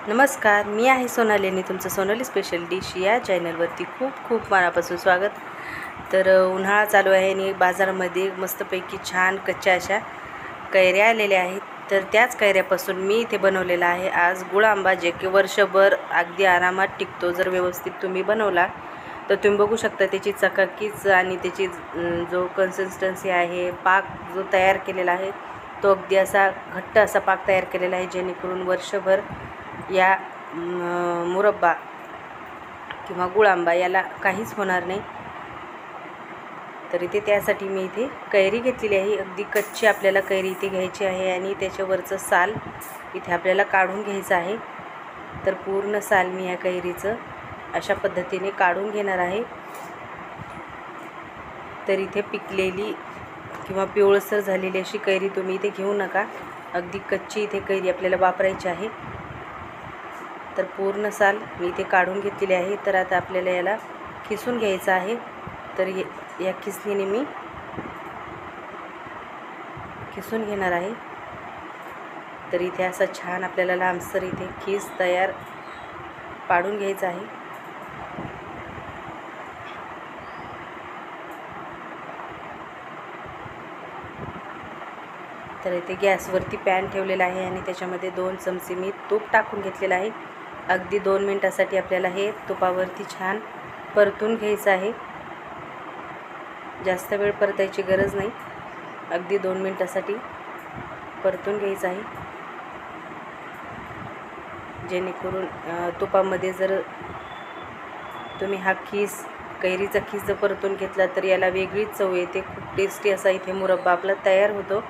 नमस्कार, मी आहे सोनाली आणि तुमचं सोनाली स्पेशल डिश या चॅनलवरती खूप खूप मनापासून स्वागत. तर उन्हाळा चालू आहे आणि बाजारामध्ये मस्तपैकी छान कच्च्या अशा कैऱ्या आलेल्या आहेत. तर त्याच कैऱ्यापासून मी इथे बनवलेला आहे आज गुळ आंबा, जे की वर्षभर अगदी आरामात टिकतो. जर व्यवस्थित तुम्ही बनवला तर तुम्ही बघू शकता त्याची चकाकीच आणि त्याची जो कन्सिस्टन्सी आहे, पाक जो तयार केलेला आहे तो अगदी असा घट्ट असा पाक तयार केलेला आहे, जेणेकरून वर्षभर या मुरब्बा किंवा गुळ आंबा याला काहीच होणार नाही. तर इथे त्यासाठी मी इथे कैरी घेतलेली आहे. अगदी कच्ची आपल्याला कैरी इथे घ्यायची आहे आणि त्याच्यावरचं साल इथे आपल्याला काढून घ्यायचं आहे. तर पूर्ण साल मी या कैरीचं अशा पद्धतीने काढून घेणार आहे. तर इथे पिकलेली किंवा पिवळसर झालेली अशी कैरी तुम्ही इथे घेऊ नका. अगदी कच्ची इथे कैरी आपल्याला वापरायची आहे. तर पूर्ण साल मी इथे काढून घेतलेली आहे. तर आता आपल्याला याला खिसून घ्यायचं आहे. तर या खिसणीने मी खिसून घेणार आहे. तर इथे असा छान आपल्याला लांबसर इथे खीस तयार पाडून घ्यायचा आहे. तर इथे गॅसवरती पॅन ठेवलेला आहे आणि त्याच्यामध्ये 2 चमचे मी तूप टाकून घेतलेलं आहे. अगदी 2 मिनिटासाठी आपल्याला हे तुपावरती छान परतून घ्यायचं आहे. जास्त वेळ परतायची गरज नाही, अगदी 2 मिनिटासाठी परतून घ्यायचं आहे. जेणेकरून तुपामध्ये जर तुम्ही हा खीस कैरीचा खीस जर परतून घेतला तर याला वेगळीच चव येते. खूप टेस्टी असा इथे मुरब्बा आपला तयार होतो.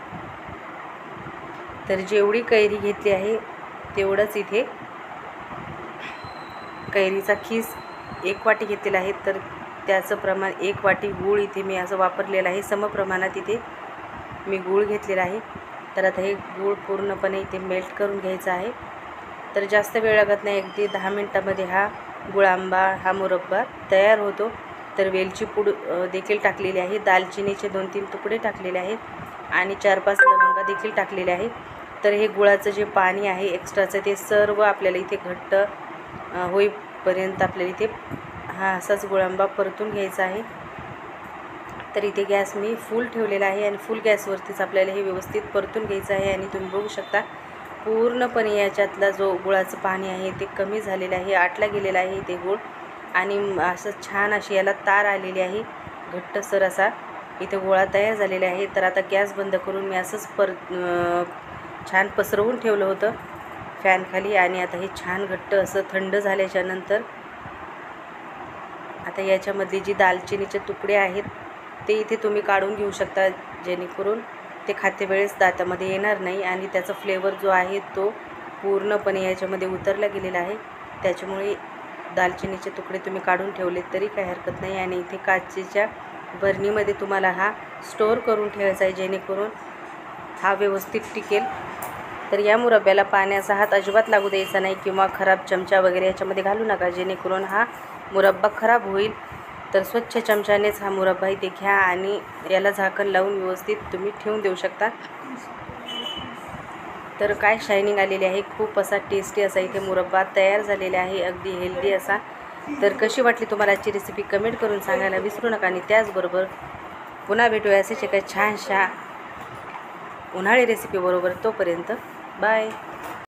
तर जेवढी कैरी घेतली आहे तेवढंच इथे कैरीचा खीस 1 वाटी घेतलेला आहे. तर त्याचं प्रमाण 1 वाटी गूळ इथे मी असं वापरलेलं आहे. समप्रमाणात इथे मी गूळ घेतलेला आहे. तर आता हे गूळ पूर्णपणे इथे मेल्ट करून घ्यायचा आहे. तर जास्त वेळ लागत नाही, अगदी 10 मिनिटामध्ये हा गुळ आंबा, हा मुरब्बा तयार होतो. तर वेलची पूड देखील टाकलेली आहे. दालचिनीचे 2-3 तुकडे टाकलेले आहेत आणि 4-5 लवंगा देखील टाकलेले आहेत. तर हे गुळाचं जे पाणी आहे एक्स्ट्राचं ते सर्व आपल्याला इथे घट्ट होईपर्यंत आपल्याला इथे हा असाच गुळ आंबा परतून घ्यायचा आहे. तर इथे गॅस मी फुल ठेवलेला आहे आणि फुल गॅसवरतीच आपल्याला हे व्यवस्थित परतून घ्यायचं आहे. आणि तुम्ही बघू शकता पूर्णपणे याच्यातला जो गुळाचं पाणी आहे ते कमी झालेलं आहे, आटला गेलेला आहे ते गूळ. आणि असं छान अशी याला तार आलेली आहे, घट्टसर असा इथे गोळा तयार झालेला आहे. तर आता गॅस बंद करून मी असंच छान पसरवून ठेवलं होतं फॅनखाली. आणि आता हे छान घट्ट असं थंड झाल्याच्या नंतर आता याच्यामधले जी दालचिनीचे तुकडे आहेत ते इथे तुम्ही काढून घेऊ शकता, जेणेकरून ते खाते वेळेस दातामध्ये येणार नाही आणि त्याचा फ्लेवर जो आहे तो पूर्णपणे याच्यामध्ये उतरला गेलेला आहे. त्याच्यामुळे दालचिनीचे तुकडे तुम्ही काढून ठेवले तरी काही हरकत नाही. आणि इथे काचेच्या बरणीमध्ये तुम्हाला हा स्टोअर करून ठेवायचा आहे, जेणेकरून हा व्यवस्थित टिकेल. तर या मुरब्ब्याला पाण्याचा हात अजिबात लागू द्यायचा नाही किंवा खराब चमचा वगैरे याच्यामध्ये घालू नका, जेणेकरून हा मुरब्बा खराब होईल. तर स्वच्छ चमच्यानेच हा मुरब्बा इथे घ्या आणि याला झाकण लावून व्यवस्थित तुम्ही ठेवून देऊ शकता. तर काय शायनिंग आलेली आहे, खूप असा टेस्टी असा इथे मुरब्बा तयार झालेला आहे, अगदी हेल्दी असा. तर कशी वाटली तुम्हाला आजची रेसिपी कमेंट करून सांगायला विसरू नका. आणि त्याचबरोबर पुन्हा भेटूया असेच एका छानशा उन्हाळी रेसिपीबरोबर. तोपर्यंत बाय.